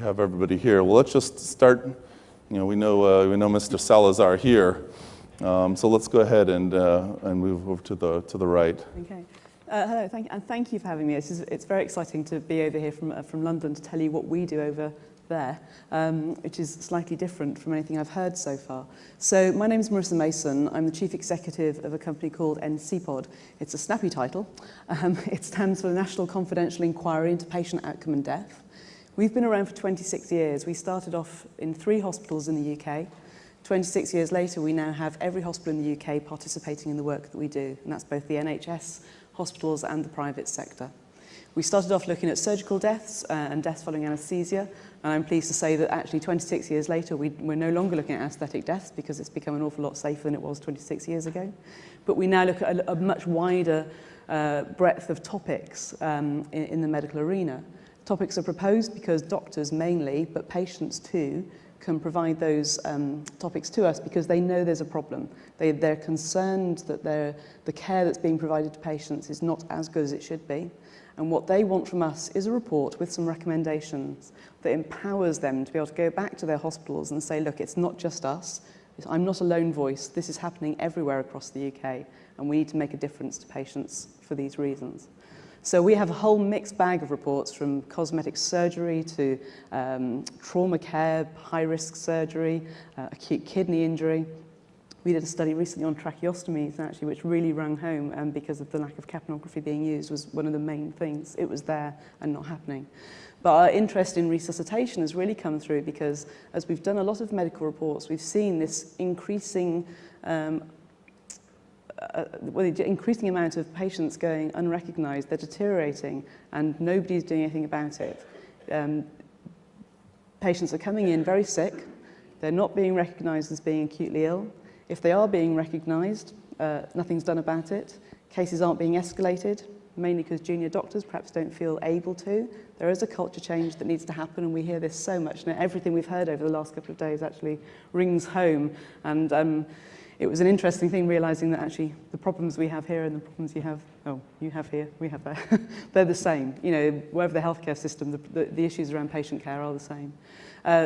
have everybody here. Well, let's just start. We know Mr. Salazar here, so let's go ahead and move over to the right. Okay. Hello, thank you for having me. It's very exciting to be over here from London to tell you what we do over there, which is slightly different from anything I've heard so far. So my name is Marisa Mason. I'm the Chief Executive of a company called NCPOD. It's a snappy title. It stands for the National Confidential Inquiry into Patient Outcome and Death. We've been around for 26 years. We started off in 3 hospitals in the UK. 26 years later, we now have every hospital in the UK participating in the work that we do, and that's both the NHS, hospitals and the private sector. We started off looking at surgical deaths and deaths following anaesthesia, and I'm pleased to say that actually 26 years later we're no longer looking at anaesthetic deaths because it's become an awful lot safer than it was 26 years ago. But we now look at a much wider breadth of topics in the medical arena. Topics are proposed because doctors mainly, but patients too, can provide those topics to us because they know there's a problem. They're concerned that the care that's being provided to patients is not as good as it should be. And what they want from us is a report with some recommendations that empowers them to be able to go back to their hospitals and say, look, it's not just us. I'm not a lone voice. This is happening everywhere across the UK, and we need to make a difference to patients for these reasons. So we have a whole mixed bag of reports from cosmetic surgery to trauma care, high-risk surgery, acute kidney injury. We did a study recently on tracheostomies, actually, which really rang home because of the lack of capnography being used was one of the main things. It was there and not happening. But our interest in resuscitation has really come through because as we've done a lot of medical reports, we've seen this increasing increasing amount of patients going unrecognised, they're deteriorating, and nobody's doing anything about it. Patients are coming in very sick, they're not being recognised as being acutely ill. If they are being recognised, nothing's done about it. Cases aren't being escalated, mainly because junior doctors perhaps don't feel able to. There is a culture change that needs to happen, and we hear this so much. Now, everything we've heard over the last couple of days actually rings home, and it was an interesting thing realising that actually the problems we have here and the problems you have here, we have there, they're the same. Wherever the healthcare system, the issues around patient care are the same.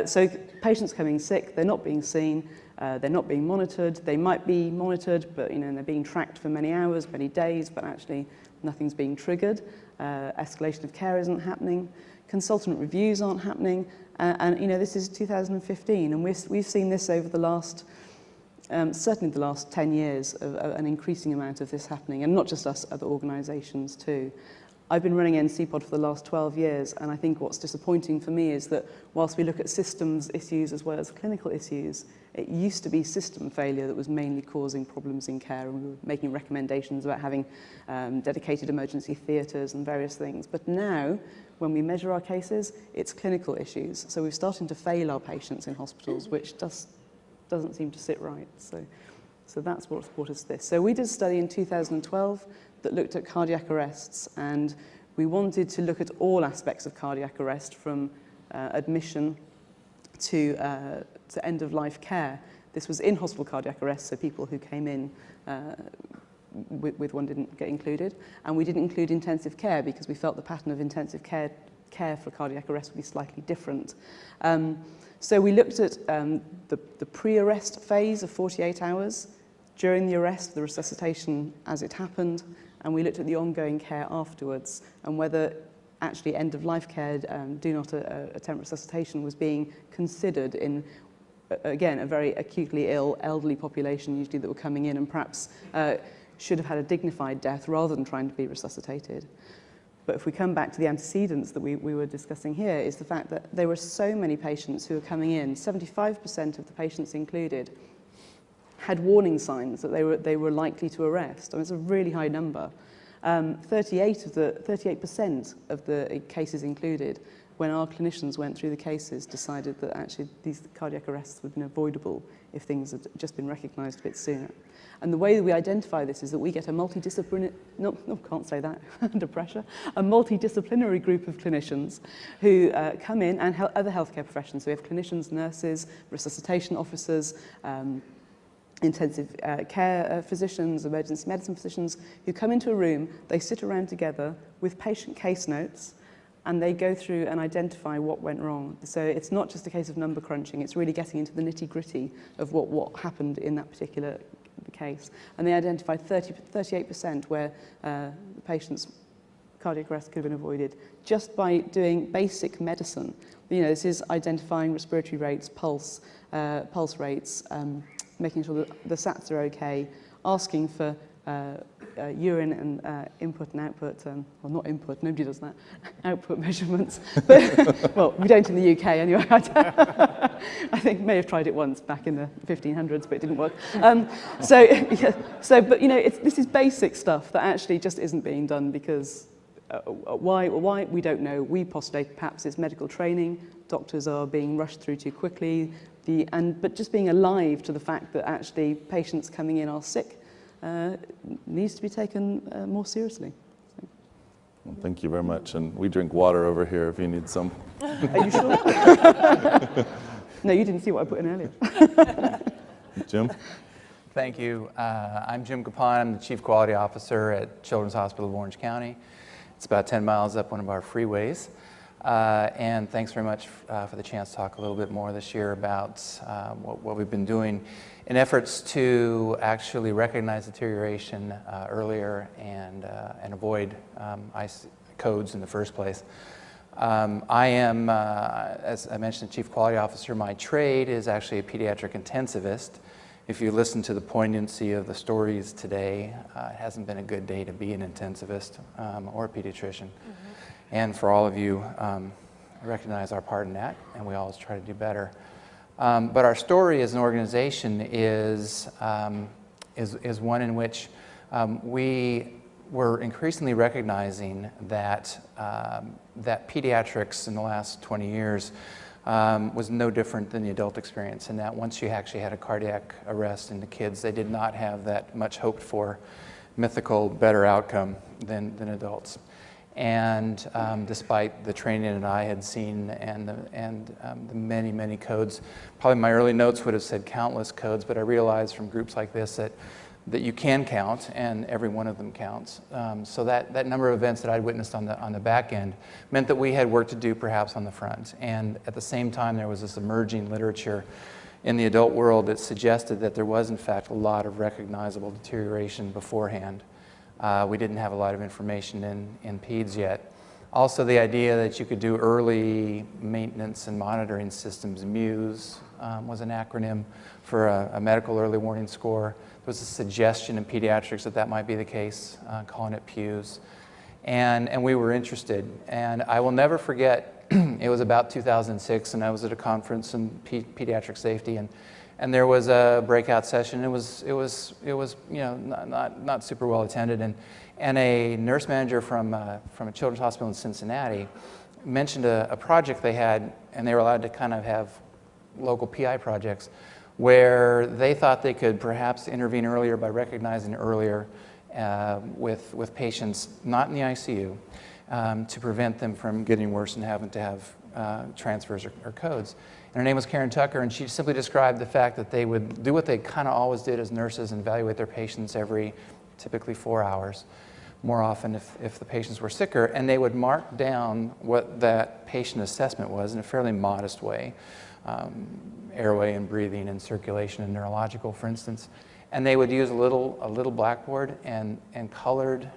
So patients coming sick, they're not being seen, they're not being monitored. They might be monitored, but they're being tracked for many hours, many days, but actually nothing's being triggered. Escalation of care isn't happening. Consultant reviews aren't happening. And this is 2015, and we've seen this over the last certainly the last 10 years, of an increasing amount of this happening, and not just us, other organisations too. I've been running NCPOD for the last 12 years, and I think what's disappointing for me is that whilst we look at systems issues as well as clinical issues, it used to be system failure that was mainly causing problems in care, and we were making recommendations about having dedicated emergency theatres and various things. But now, when we measure our cases, it's clinical issues. So we're starting to fail our patients in hospitals, which doesn't seem to sit right. So that's what's brought us to this. So we did a study in 2012 that looked at cardiac arrests, and we wanted to look at all aspects of cardiac arrest, from admission to end-of-life care. This was in-hospital cardiac arrest, so people who came in with one didn't get included. And we didn't include intensive care because we felt the pattern of intensive care for cardiac arrest would be slightly different. So we looked at the pre-arrest phase of 48 hours, during the arrest, the resuscitation as it happened, and we looked at the ongoing care afterwards and whether actually end-of-life care, do not attempt resuscitation, was being considered in, again, a very acutely ill elderly population usually that were coming in and perhaps should have had a dignified death rather than trying to be resuscitated. But if we come back to the antecedents that we were discussing here, is the fact that there were so many patients who were coming in, 75% of the patients included, had warning signs that they were likely to arrest. I mean, it's a really high number. 38% of the cases included, when our clinicians went through the cases, decided that actually these cardiac arrests would have been avoidable if things had just been recognised a bit sooner. And the way that we identify this is that we get a multidisciplinary, can't say that, under pressure, a multidisciplinary group of clinicians who come in, and other healthcare professions. So we have clinicians, nurses, resuscitation officers, intensive care physicians, emergency medicine physicians, who come into a room, they sit around together with patient case notes, and they go through and identify what went wrong. So it's not just a case of number crunching, it's really getting into the nitty-gritty of what happened in that particular case. And they identified 38% where the patient's cardiac arrest could have been avoided just by doing basic medicine. You know, this is identifying respiratory rates, pulse rates, making sure that the SATs are okay, asking for urine and input and output, well, not input, nobody does that, output measurements. But, well, we don't in the UK anyway. I think may have tried it once back in the 1500s, but it didn't work. But you know, this is basic stuff that actually just isn't being done because why? We don't know. We postulate perhaps it's medical training, doctors are being rushed through too quickly, but just being alive to the fact that actually patients coming in are sick needs to be taken more seriously. So. Well, thank you very much. And we drink water over here if you need some. Are you sure? No, you didn't see what I put in earlier. Jim? Thank you. I'm Jim Cappon. I'm the Chief Quality Officer at Children's Hospital of Orange County. It's about 10 miles up one of our freeways. And thanks very much for the chance to talk a little bit more this year about what we've been doing in efforts to actually recognize deterioration earlier and avoid ICE codes in the first place. I am, as I mentioned, the Chief Quality Officer. My trade is actually a pediatric intensivist. If you listen to the poignancy of the stories today, it hasn't been a good day to be an intensivist or a pediatrician. And for all of you, I recognize our part in that, and we always try to do better. But our story as an organization is one in which we were increasingly recognizing that that pediatrics in the last 20 years was no different than the adult experience, and that once you actually had a cardiac arrest in the kids, they did not have that much hoped for mythical better outcome than adults. And despite the training that I had seen and the many, many codes, probably my early notes would have said countless codes, but I realized from groups like this that you can count, and every one of them counts. So that number of events that I'd witnessed on the back end meant that we had work to do perhaps on the front. And at the same time, there was this emerging literature in the adult world that suggested that there was, in fact, a lot of recognizable deterioration beforehand. We didn't have a lot of information in PEDS yet. Also, the idea that you could do early maintenance and monitoring systems, MEWS was an acronym for a medical early warning score. There was a suggestion in pediatrics that that might be the case, calling it PEWS. And we were interested. And I will never forget, it was about 2006, and I was at a conference in pediatric safety, and there was a breakout session. It was you know, not super well attended, and a nurse manager from a children's hospital in Cincinnati mentioned a project they had, and they were allowed to kind of have local PI projects where they thought they could perhaps intervene earlier by recognizing earlier with patients not in the ICU to prevent them from getting worse and having to have transfers or codes. And her name was Karen Tucker, and she simply described the fact that they would do what they kind of always did as nurses and evaluate their patients every typically 4 hours, more often if the patients were sicker, and they would mark down what that patient assessment was in a fairly modest way, airway and breathing and circulation and neurological, for instance. And they would use a little blackboard and colored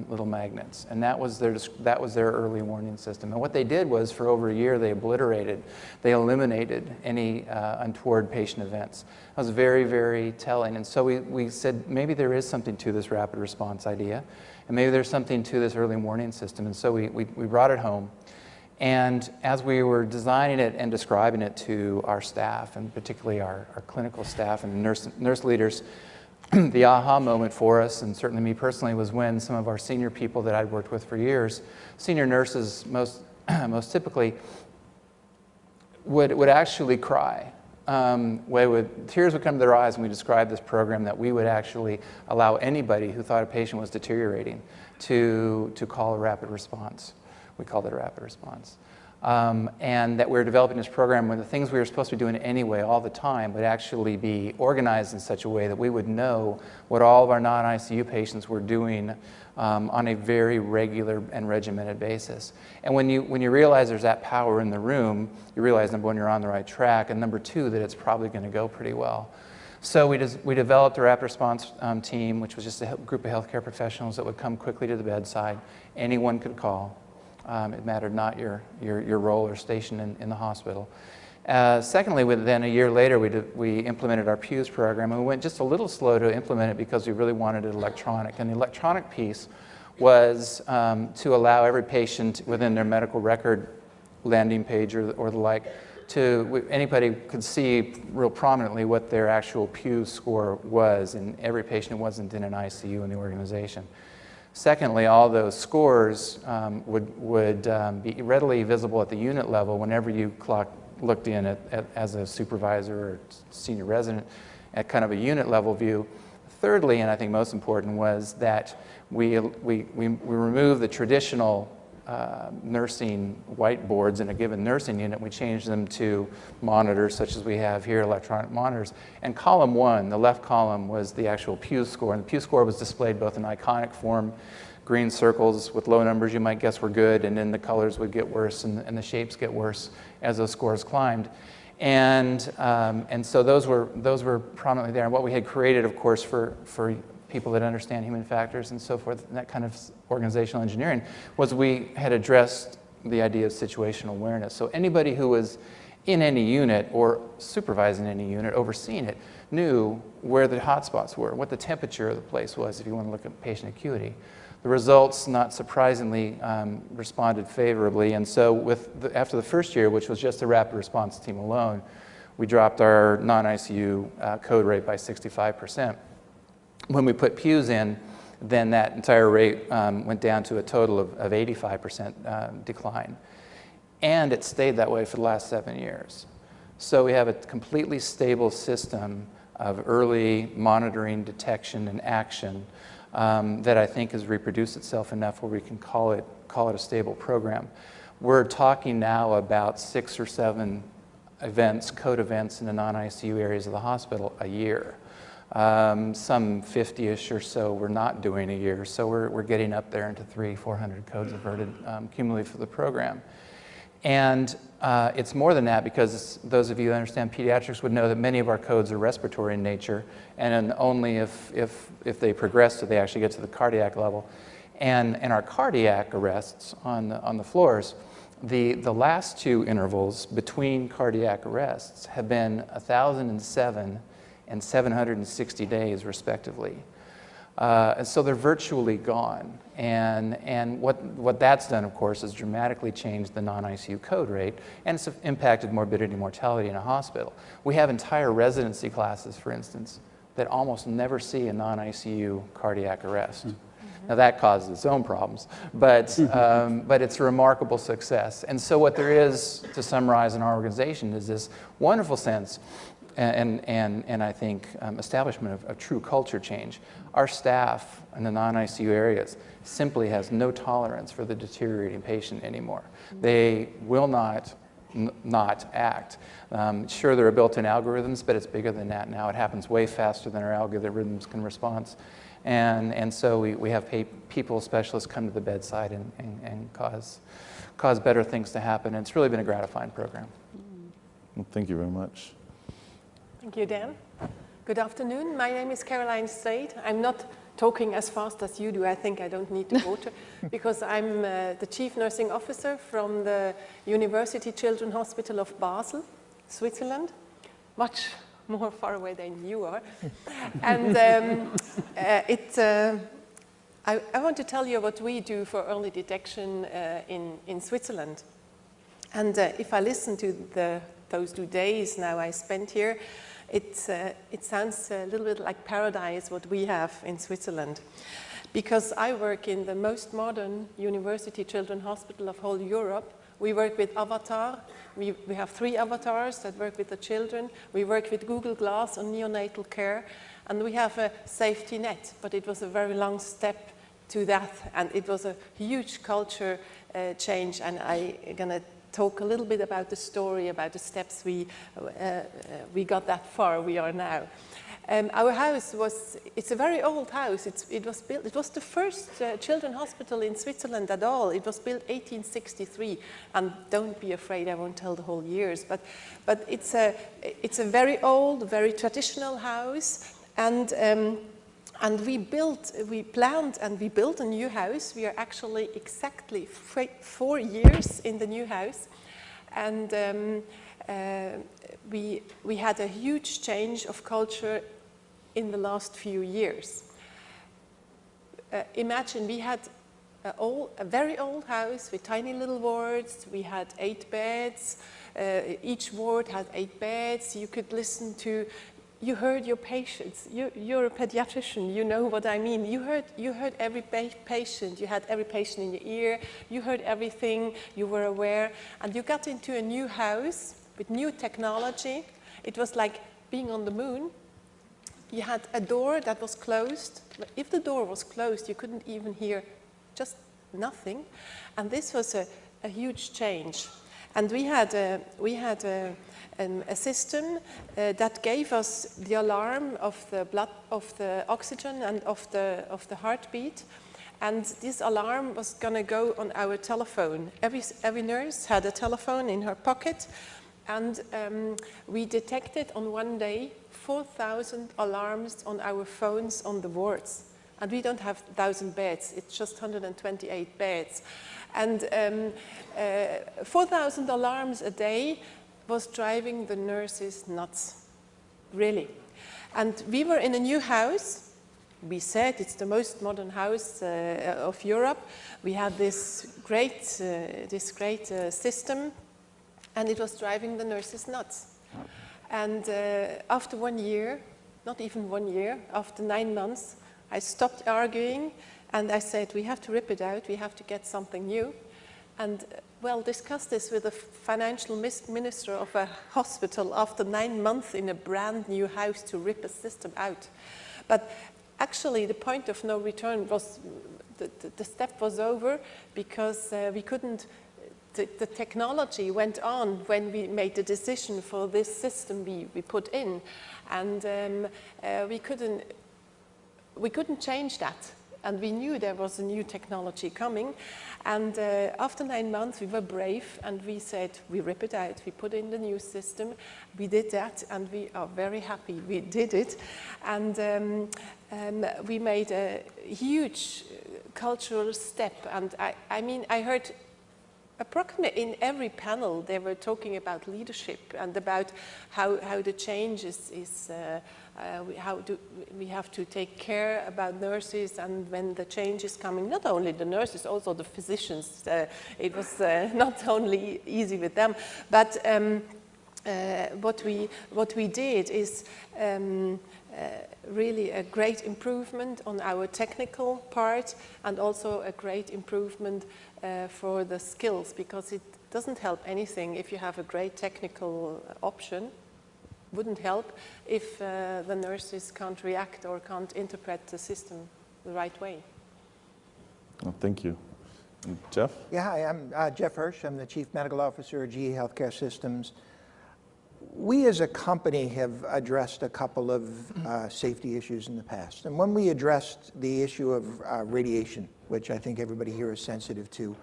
little magnets, and that was their early warning system. And what they did was, for over a year, they eliminated any untoward patient events. That was very, very telling. And so we said, maybe there is something to this rapid response idea, and maybe there's something to this early warning system. And so we brought it home. And as we were designing it and describing it to our staff, and particularly our clinical staff and nurse leaders, the aha moment for us, and certainly me personally, was when some of our senior people that I'd worked with for years, senior nurses most typically, would actually cry. Tears would come to their eyes when we described this program, that we would actually allow anybody who thought a patient was deteriorating to call a rapid response. We called it a rapid response. and that we're developing this program where the things we were supposed to be doing anyway all the time would actually be organized in such a way that we would know what all of our non-ICU patients were doing on a very regular and regimented basis. And when you realize there's that power in the room, you realize, number one, you're on the right track, and number two, that it's probably going to go pretty well. So we developed a rapid response team, which was just a group of healthcare professionals that would come quickly to the bedside. Anyone could call. It mattered not your role or station in the hospital. Secondly, then a year later, we implemented our PEWS program, and we went just a little slow to implement it because we really wanted it electronic. And the electronic piece was to allow every patient within their medical record landing page or the like, anybody could see real prominently what their actual PEWS score was in every patient who wasn't in an ICU in the organization. Secondly, all those scores would be readily visible at the unit level whenever you looked in as a supervisor or senior resident at kind of a unit level view. Thirdly, and I think most important, was that we removed the traditional nursing whiteboards in a given nursing unit. We changed them to monitors such as we have here, electronic monitors. And column one, the left column, was the actual PEWS score. And the PEWS score was displayed both in iconic form, green circles with low numbers you might guess were good, and then the colors would get worse and the shapes get worse as those scores climbed. And so those were prominently there. And what we had created, of course, for people that understand human factors and so forth, and that kind of organizational engineering, was we had addressed the idea of situational awareness. So anybody who was in any unit or supervising any unit, overseeing it, knew where the hotspots were, what the temperature of the place was if you want to look at patient acuity. The results, not surprisingly, responded favorably, and so after the first year, which was just the rapid response team alone, we dropped our non-ICU code rate by 65%. When we put PEWS in, then that entire rate went down to a total of 85% decline. And it stayed that way for the last 7 years. So we have a completely stable system of early monitoring, detection, and action that I think has reproduced itself enough where we can call it a stable program. We're talking now about 6 or 7 events, code events in the non-ICU areas of the hospital a year. Some 50-ish or so we're not doing a year, so we're getting up there into 300-400 codes averted cumulatively for the program. And it's more than that, because those of you who understand pediatrics would know that many of our codes are respiratory in nature, and only if they progress do they actually get to the cardiac level. And our cardiac arrests on the floors, the last 2 intervals between cardiac arrests have been 1,007 and 760 days, respectively. And so they're virtually gone. And what that's done, of course, is dramatically changed the non-ICU code rate, and it's impacted morbidity and mortality in a hospital. We have entire residency classes, for instance, that almost never see a non-ICU cardiac arrest. Now that causes its own problems, but it's a remarkable success. And so what there is, to summarize in our organization, is this wonderful sense and I think establishment of true culture change. Our staff in the non-ICU areas simply has no tolerance for the deteriorating patient anymore. They will not act. Sure, there are built-in algorithms, but it's bigger than that now. It happens way faster than our algorithms can respond. And so we have people, specialists, come to the bedside and cause better things to happen. And it's really been a gratifying program. Well, thank you very much. Thank you, Dan. Good afternoon. My name is Caroline Stade. I'm not talking as fast as you do. I think I don't need to water because I'm the Chief Nursing Officer from the University Children's Hospital of Basel, Switzerland, much more far away than you are. And I want to tell you what we do for early detection in Switzerland. And if I listen to those 2 days now I spent here, it sounds a little bit like paradise what we have in Switzerland. Because I work in the most modern University Children's Hospital of whole Europe. We work with Avatar. We have 3 avatars that work with the children. We work with Google Glass on neonatal care. And we have a safety net, but it was a very long step to that. And it was a huge culture change. And I'm going to talk a little bit about the story, about the steps we got that far we are now. Our house it's a very old house. It was the first children's hospital in Switzerland at all. It was built 1863, and don't be afraid, I won't tell the whole years, but it's a very old, very traditional house, and we planned and we built a new house. We are actually exactly 4 years in the new house, and we had a huge change of culture in the last few years. Imagine we had a very old house with tiny little wards. We had 8 beds. Each ward had 8 beds. You could listen to, you heard your patients. You're a pediatrician, you know what I mean. You heard every patient. You had every patient in your ear. You heard everything. You were aware. And you got into a new house with new technology. It was like being on the moon. You had a door that was closed. If the door was closed, you couldn't even hear just nothing. And this was a huge change. And we had a system that gave us the alarm of the blood, of the oxygen, and of the heartbeat. And this alarm was going to go on our telephone. Every nurse had a telephone in her pocket. And we detected on one day 4,000 alarms on our phones on the wards. And we don't have 1,000 beds, it's just 128 beds. And 4,000 alarms a day was driving the nurses nuts, really. And we were in a new house. We said it's the most modern house of Europe. We had this great system, and it was driving the nurses nuts. And after 1 year, not even 1 year, after 9 months, I stopped arguing and I said, we have to rip it out, we have to get something new. And well, discuss this with the financial minister of a hospital after 9 months in a brand new house to rip a system out. But actually the point of no return was, the step was over, because we couldn't. The technology went on when we made the decision for this system we put in, and we couldn't change that. And we knew there was a new technology coming. And after 9 months, we were brave, and we said, we rip it out. We put in the new system. We did that, and we are very happy we did it. And we made a huge cultural step. And I mean, I heard approximately in every panel, they were talking about leadership and about how the change how do we have to take care about nurses, and when the change is coming, not only the nurses, also the physicians. It was not only easy with them, but what we did is really a great improvement on our technical part, and also a great improvement for the skills, because it doesn't help anything if you have a great technical option. Wouldn't help if the nurses can't react or can't interpret the system the right way. Well, thank you. And Jeff? Yeah, hi, I'm Jeff Hersh. I'm the Chief Medical Officer of GE Healthcare Systems. We as a company have addressed a couple of safety issues in the past. And when we addressed the issue of radiation, which I think everybody here is sensitive to,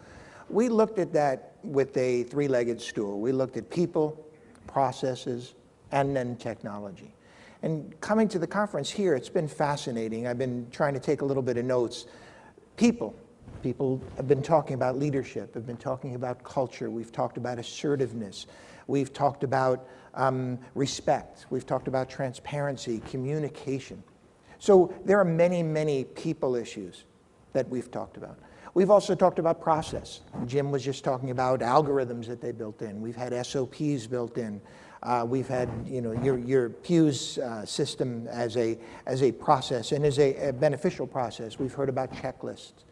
we looked at that with a three-legged stool. We looked at people, processes, and then technology. And coming to the conference here, it's been fascinating. I've been trying to take a little bit of notes. People have been talking about leadership, have been talking about culture. We've talked about assertiveness. We've talked about respect. We've talked about transparency, communication. So there are many, many people issues that we've talked about. We've also talked about process. Jim was just talking about algorithms that they built in. We've had SOPs built in. We've had, you know, your Pew's system as a process and as a beneficial process. We've heard about checklists.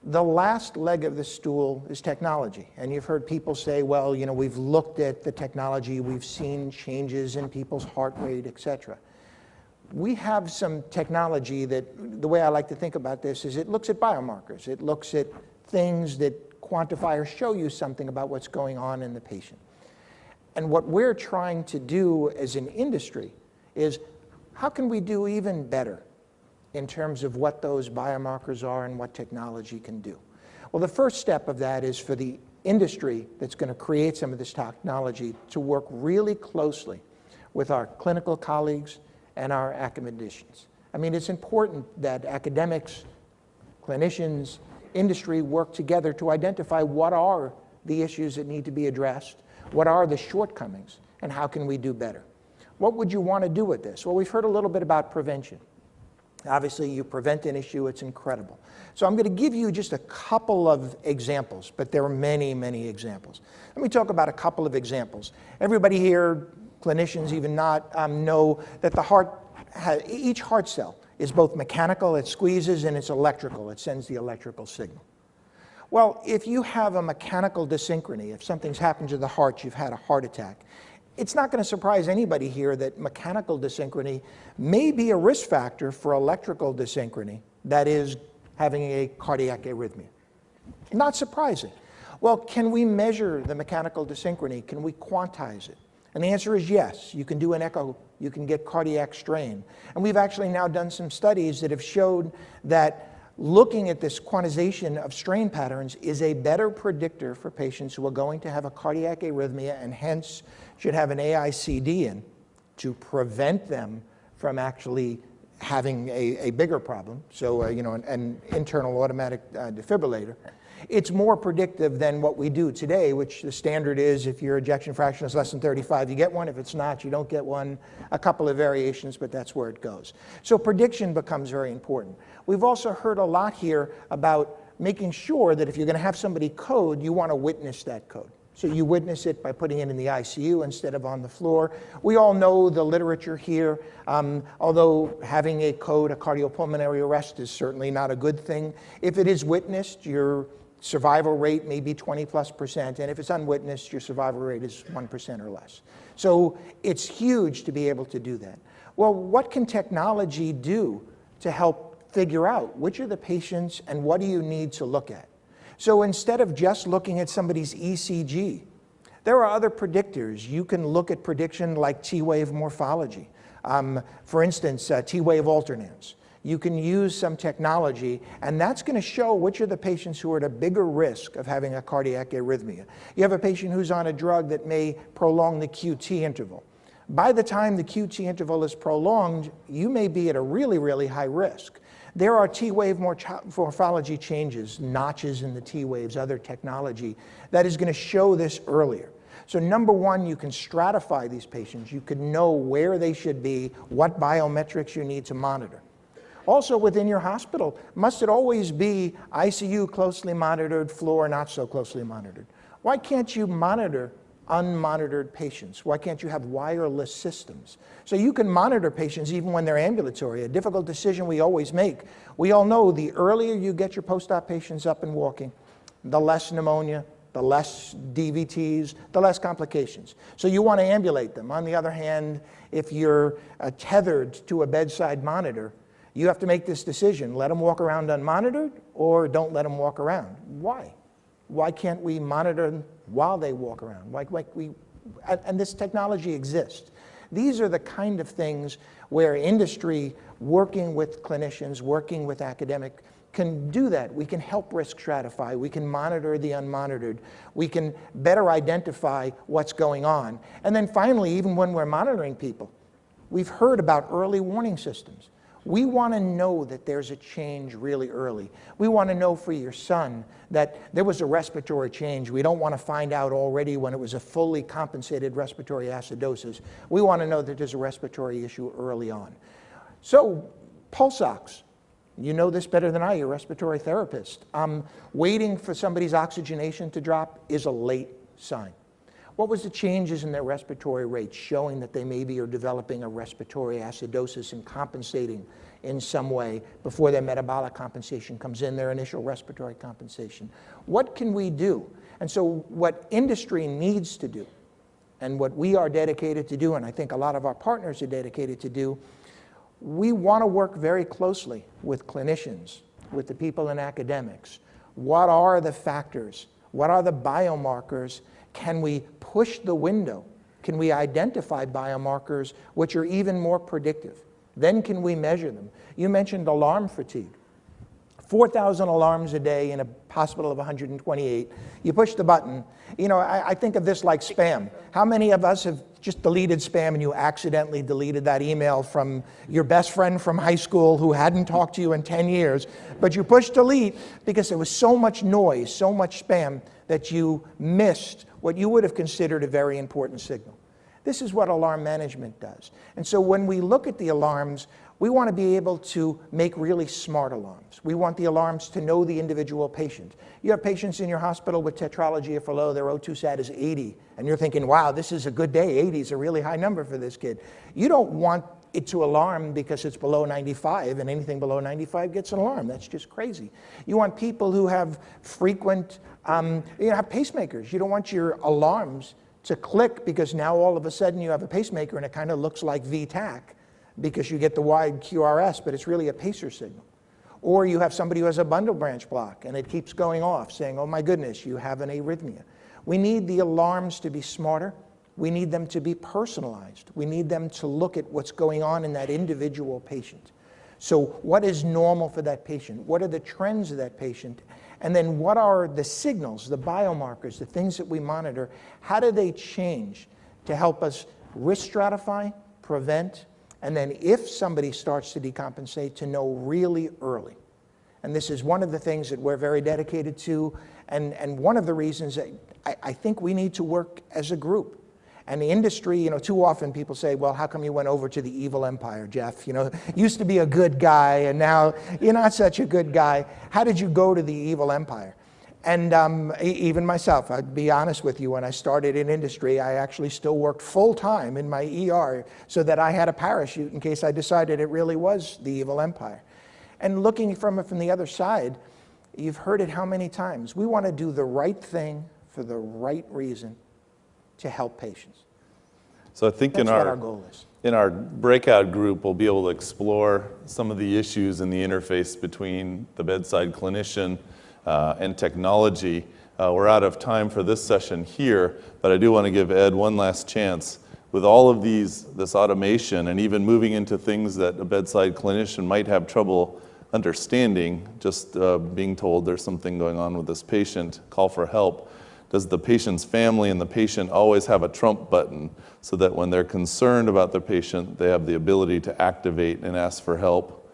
The last leg of the stool is technology. And you've heard people say, well, you know, we've looked at the technology, we've seen changes in people's heart rate, et cetera. We have some technology that, the way I like to think about this is it looks at biomarkers. It looks at things that quantify or show you something about what's going on in the patient. And what we're trying to do as an industry is, how can we do even better in terms of what those biomarkers are and what technology can do? Well, the first step of that is for the industry that's going to create some of this technology to work really closely with our clinical colleagues and our academicians. I mean, it's important that academics, clinicians, industry work together to identify what are the issues that need to be addressed, what are the shortcomings, and how can we do better. What would you want to do with this? Well, we've heard a little bit about prevention. Obviously, you prevent an issue, it's incredible. So I'm going to give you just a couple of examples, but there are many, many examples. Let me talk about a couple of examples. Everybody here, clinicians even not, know that the heart, each heart cell is both mechanical, it squeezes, and it's electrical, it sends the electrical signal. Well, if you have a mechanical dysynchrony, if something's happened to the heart, you've had a heart attack, it's not going to surprise anybody here that mechanical dysynchrony may be a risk factor for electrical dysynchrony, that is, having a cardiac arrhythmia. Not surprising. Well, can we measure the mechanical dysynchrony? Can we quantize it? And the answer is yes. You can do an echo, you can get cardiac strain. And we've actually now done some studies that have showed that looking at this quantization of strain patterns is a better predictor for patients who are going to have a cardiac arrhythmia and hence should have an AICD in to prevent them from actually having a bigger problem, so you know, an internal automatic defibrillator. It's more predictive than what we do today, which the standard is if your ejection fraction is less than 35, you get one. If it's not, you don't get one. A couple of variations, but that's where it goes. So prediction becomes very important. We've also heard a lot here about making sure that if you're going to have somebody code, you want to witness that code. So you witness it by putting it in the ICU instead of on the floor. We all know the literature here. Although having a code, a cardiopulmonary arrest, is certainly not a good thing. If it is witnessed, your survival rate may be 20+%, and if it's unwitnessed, your survival rate is 1% or less. So it's huge to be able to do that. Well, what can technology do to help figure out which are the patients and what do you need to look at? So instead of just looking at somebody's ECG, there are other predictors. You can look at prediction like T-wave morphology. For instance, T-wave alternance. You can use some technology, and that's going to show which are the patients who are at a bigger risk of having a cardiac arrhythmia. You have a patient who's on a drug that may prolong the QT interval. By the time the QT interval is prolonged, you may be at a really, really high risk. There are T-wave morphology changes, notches in the T-waves, other technology that is going to show this earlier. So number one, you can stratify these patients. You can know where they should be, what biometrics you need to monitor. Also within your hospital, must it always be ICU closely monitored, floor not so closely monitored? Why can't you monitor unmonitored patients? Why can't you have wireless systems? So you can monitor patients even when they're ambulatory, a difficult decision we always make. We all know the earlier you get your post-op patients up and walking, the less pneumonia, the less DVTs, the less complications. So you want to ambulate them. On the other hand, if you're tethered to a bedside monitor, you have to make this decision. Let them walk around unmonitored or don't let them walk around. Why? Why can't we monitor them while they walk around? And this technology exists. These are the kind of things where industry, working with clinicians, working with academic, can do that. We can help risk stratify. We can monitor the unmonitored. We can better identify what's going on. And then finally, even when we're monitoring people, we've heard about early warning systems. We want to know that there's a change really early. We want to know for your son that there was a respiratory change. We don't want to find out already when it was a fully compensated respiratory acidosis. We want to know that there's a respiratory issue early on. So, pulse ox. You know this better than I, you're a respiratory therapist. Waiting for somebody's oxygenation to drop is a late sign. What was the changes in their respiratory rate showing that they maybe are developing a respiratory acidosis and compensating in some way before their metabolic compensation comes in, their initial respiratory compensation? What can we do? And so what industry needs to do, and what we are dedicated to do, and I think a lot of our partners are dedicated to do, we want to work very closely with clinicians, with the people in academics. What are the factors? What are the biomarkers? Can we push the window? Can we identify biomarkers which are even more predictive? Then can we measure them? You mentioned alarm fatigue. 4,000 alarms a day in a hospital of 128. You push the button. You know, I think of this like spam. How many of us have just deleted spam and you accidentally deleted that email from your best friend from high school who hadn't talked to you in 10 years, but you pushed delete because there was so much noise, so much spam, that you missed what you would have considered a very important signal. This is what alarm management does. And so when we look at the alarms, we want to be able to make really smart alarms. We want the alarms to know the individual patient. You have patients in your hospital with tetralogy for low, their O2 sat is 80, and you're thinking, wow, this is a good day, 80 is a really high number for this kid. You don't want it to alarm because it's below 95, and anything below 95 gets an alarm. That's just crazy. You want people who have frequent, have pacemakers. You don't want your alarms to click because now all of a sudden you have a pacemaker and it kind of looks like VTAC because you get the wide QRS, but it's really a pacer signal. Or you have somebody who has a bundle branch block and it keeps going off saying, oh my goodness, you have an arrhythmia. We need the alarms to be smarter. We need them to be personalized. We need them to look at what's going on in that individual patient. So what is normal for that patient? What are the trends of that patient? And then what are the signals, the biomarkers, the things that we monitor? How do they change to help us risk stratify, prevent, and then if somebody starts to decompensate, to know really early? And this is one of the things that we're very dedicated to, and one of the reasons that I think we need to work as a group. And the industry, you know, too often people say, well, how come you went over to the evil empire, Jeff? You know, used to be a good guy, and now you're not such a good guy. How did you go to the evil empire? And even myself, I'd be honest with you, when I started in industry, I actually still worked full-time in my ER so that I had a parachute in case I decided it really was the evil empire. And looking from it from the other side, you've heard it how many times? We want to do the right thing for the right reason to help patients. So I think That's what our goal is. In our breakout group, we'll be able to explore some of the issues in the interface between the bedside clinician and technology. We're out of time for this session here, but I do want to give Ed one last chance. With all of this automation and even moving into things that a bedside clinician might have trouble understanding, just being told there's something going on with this patient, call for help. Does the patient's family and the patient always have a trump button so that when they're concerned about their patient, they have the ability to activate and ask for help?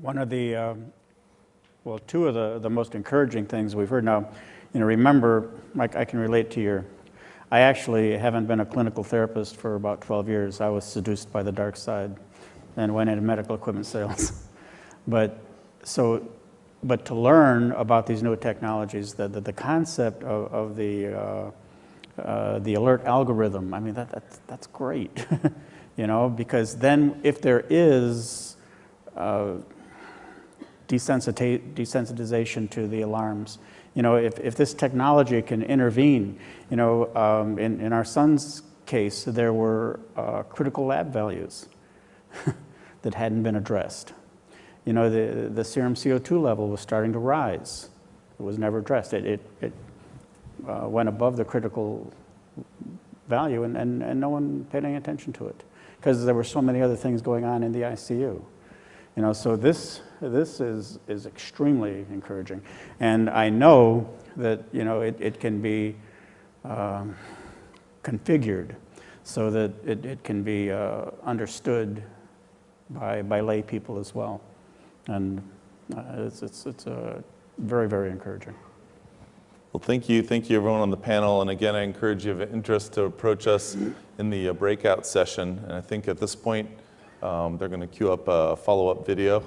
One of the, well, two of the most encouraging things we've heard now, you know, remember, Mike, I can relate to I actually haven't been a clinical therapist for about 12 years. I was seduced by the dark side and went into medical equipment sales. But to learn about these new technologies, the concept of the alert algorithm, I mean, that's great, you know, because then if there is desensitization to the alarms, you know, if this technology can intervene, you know, in our son's case, there were critical lab values that hadn't been addressed. You know, the serum CO2 level was starting to rise. It was never addressed. It went above the critical value, and no one paid any attention to it because there were so many other things going on in the ICU. You know, so this is extremely encouraging, and I know that, you know, it can be configured so that it can be understood by lay people as well. And it's very, very encouraging. Well, thank you everyone on the panel. And again, I encourage you, if you have interest, to approach us in the breakout session. And I think at this point, they're going to queue up a follow-up video.